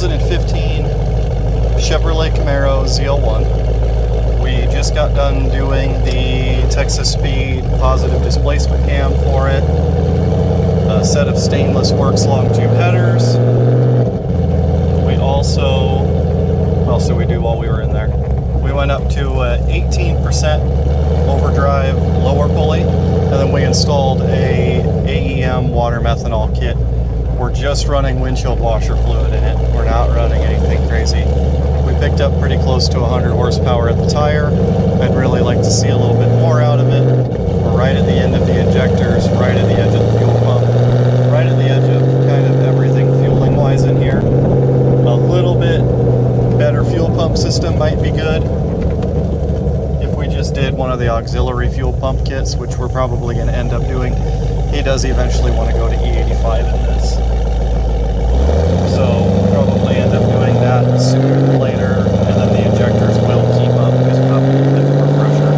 2015 Chevrolet Camaro ZL1. We just got done doing the Texas Speed positive displacement cam for it. A set of stainless works long tube headers. We also, what else did we do while we were in there? We went up to 18% overdrive lower pulley, and then we installed a AEM Water methanol kit. We're just running windshield washer fluid in it. We're not running anything crazy. We picked up pretty close to 100 horsepower at the tire. I'd really like to see a little bit more out of it. We're right at the end of the injectors, right at the edge of the fuel pump, right at the edge of kind of everything fueling wise in here. A little bit better fuel pump system might be good. If we just did one of the auxiliary fuel pump kits, which we're probably going to end up doing. He does eventually want to go to E85 in this. So we'll probably end up doing that sooner than later, and then the injectors will keep up because we'll have a little bit more pressure.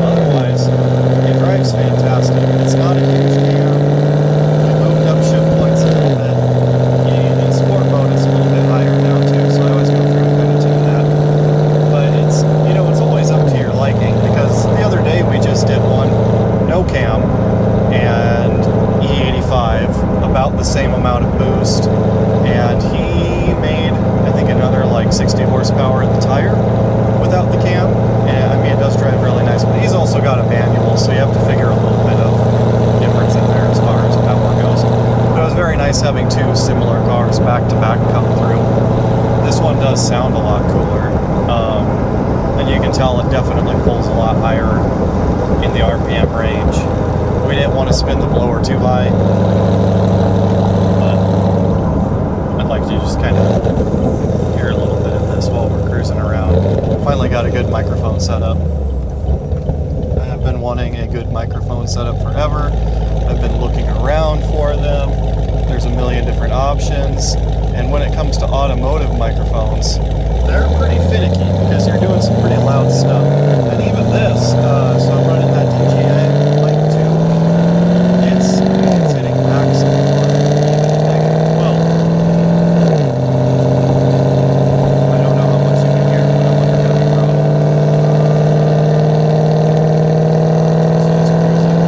Otherwise, it drives fantastic. It's not a huge cam. We moved up shift points a little bit. In sport mode, it's a little bit higher now too, so I always go through and kind of tune that. But it's, you know, it's always up to your liking, because the other day we just did one no cam and E85, about the same amount of boost, and he made, I think, another like 60 horsepower at the tire without the cam. And I mean, it does drive really nice, but he's also got a manual, so you have to figure a little bit of difference in there as far as power goes. But it was very nice having two similar cars back to back come through. This one does sound a lot cooler, and you can tell it definitely pulls a lot higher in the RPM range. We didn't want to spin the blower too high, but I'd like to just kind of hear a little bit of this while we're cruising around. Finally got a good microphone setup. I have been wanting a good microphone setup forever. I've been looking around for them. There's a million different options, and when it comes to automotive microphones, they're pretty finicky because you're doing some pretty loud stuff. And even this, so I'm running that DJI Mic 2, it's hitting maximum on even -12. I don't know how much you can hear when I'm under heavy throttle. So it's cruising.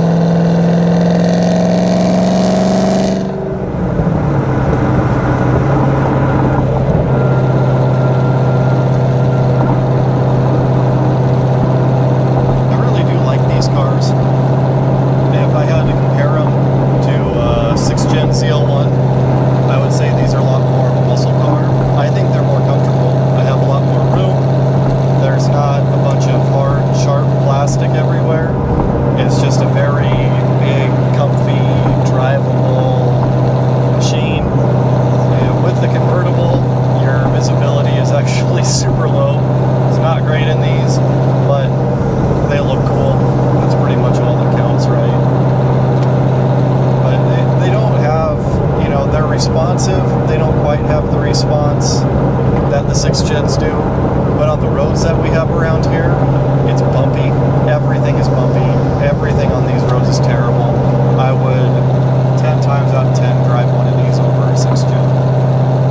ZL1, I would say these are a lot more muscle car. I think they're more comfortable. I have a lot more room. There's not a bunch of hard, sharp plastic everywhere. It's just a very big, comfy, drivable machine. And with the convertible, your visibility is actually super low. It's not great in these, but they look cool. That's pretty much all that counts, right? They don't have, you know, they're responsive. They don't quite have the response that the 6th gens do. But on the roads that we have around here, it's bumpy. Everything is bumpy. Everything on these roads is terrible. I would 10 times out of 10 drive one of these over a 6th gen.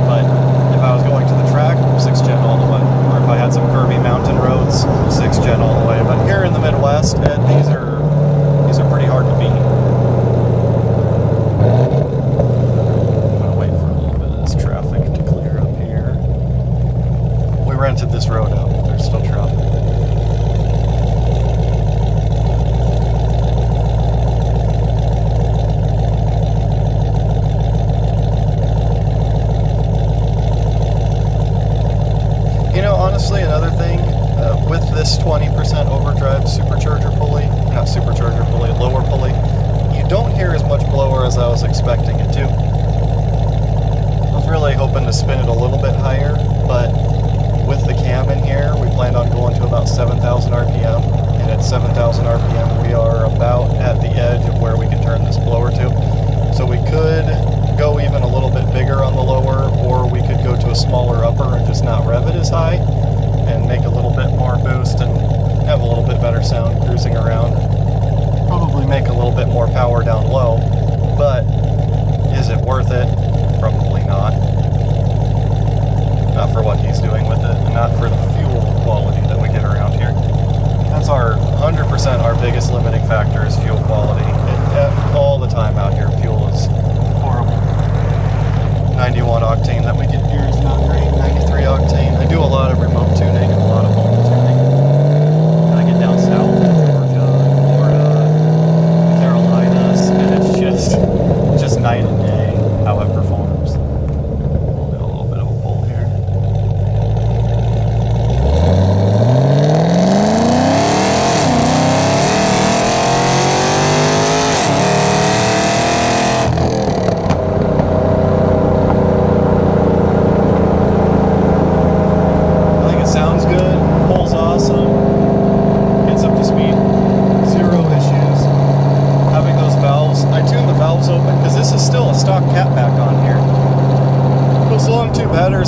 But if I was going to the track, 6th gen all the way. Or if I had some curvy mountain roads, 6th gen all the way. But here in the Midwest, these are pretty hard to beat. Rented this road out, but there's still traffic. You know, honestly, another thing, with this 20% overdrive supercharger pulley, not supercharger pulley, lower pulley, you don't hear as much blower as I was expecting it to. I was really hoping to spin it a little bit higher, but with the cam in here, we planned on going to about 7,000 RPM, and at 7,000 RPM, we are about at the edge of where we can turn this blower to. So we could go even a little bit bigger on the lower, or we could go to a smaller upper and just not rev it as high, and make a little bit more boost and have a little bit better sound cruising around. Probably make a little bit more power down low, but is it worth it? Probably not. tuning that we get here is not great. 93 octane. I do a lot of remote tuning and a lot of mobile tuning. And I get down south to Georgia, Florida, the Carolinas, and it's just night and day how it performs. We'll do a little bit of a pull here.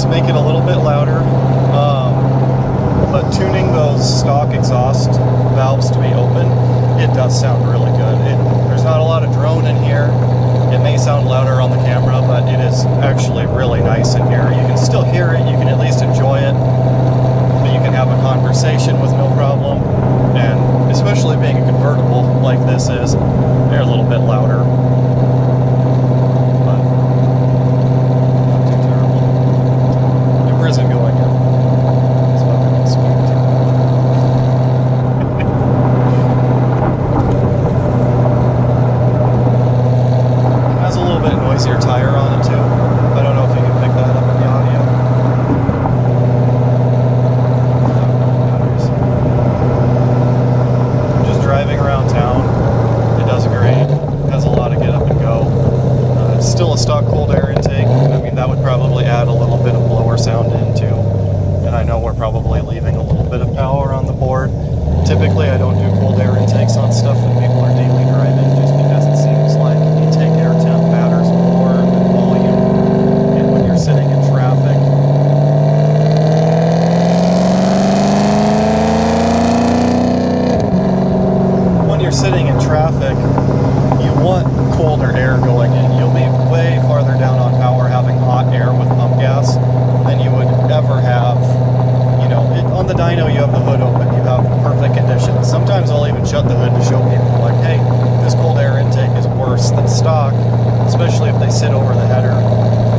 Make it a little bit louder, but tuning those stock exhaust valves to be open, it does sound really good. There's not a lot of drone in here. It may sound louder on the camera, but it is actually really nice in here. You can still hear it, you can at least enjoy it, but you can have a conversation with no problem, and especially being a convertible like this is, they're a little bit louder. Isn't going in. It's not going to speed too much. It has a little bit noisier tire on it too. I don't know if you can pick that up in the audio. Just driving around town, it does great. It has a lot of get up and go. It's still a stock cold air intake. I mean, that would probably add a little bit of blower sound into. And I know we're probably leaving a little bit of power on the board. Typically, I don't do cold air intakes on stuff that people are daily driving, just because it seems like intake air temp matters more than volume. And when you're sitting in traffic, you want colder air going in. You'll be way farther down on power having hot air with pump gas than you would ever have. You know, on the dyno you have the hood open, you have perfect conditions. Sometimes I'll even shut the hood to show people like, hey, this cold air intake is worse than stock, especially if they sit over the header.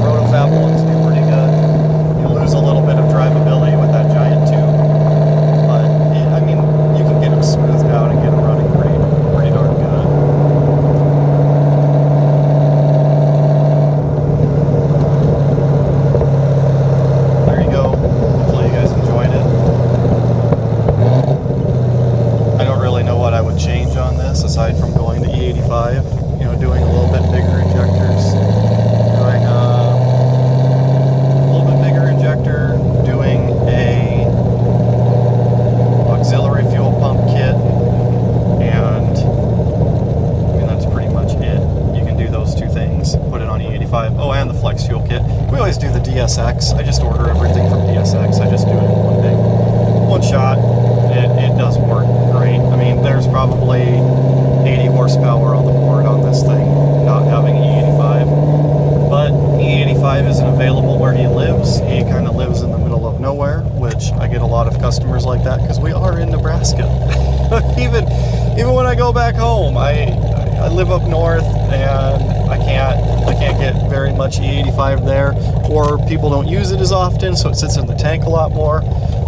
Rotofab ones do pretty good. You lose a little bit of drivability with that giant tube, but I mean, you can get them smoothed out and get them running pretty darn good. There you go. Hopefully you guys enjoyed it. I don't really know what I would change on this aside from going to E85, you know, doing a little bit bigger injectors, doing a little bit bigger injector, doing a auxiliary fuel pump kit, and I mean that's pretty much it. You can do those two things, put it on E85. Oh, and the flex fuel kit. We always do the DSX. I just order everything from DSX. I just do it in one shot. It does work great. I mean, there's probably 80 horsepower on the board on this thing, not having E85. But E85 isn't available where he lives. He kind of lives in the middle of nowhere, which I get a lot of customers like that because we are in Nebraska. even when I go back home, I live up north and I can't get very much E85 there, or people don't use it as often, so it sits in the tank a lot more.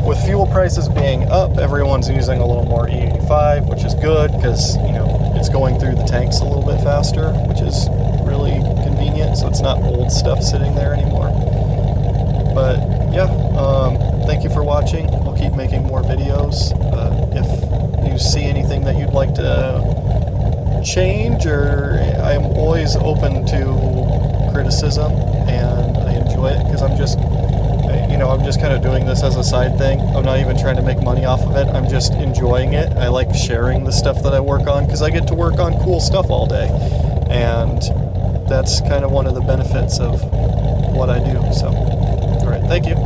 With fuel prices being up, everyone's using a little more E85, which is good because, you know, it's going through the tanks a little bit faster, which is really convenient, so it's not old stuff sitting there anymore. But yeah, thank you for watching. I'll keep making more videos. If you see anything that you'd like to change, or I'm always open to criticism, and I enjoy it because I'm just kind of doing this as a side thing. I'm not even trying to make money off of it. I'm just enjoying it. I like sharing the stuff that I work on because I get to work on cool stuff all day, and that's kind of one of the benefits of what I do. So, all right, thank you.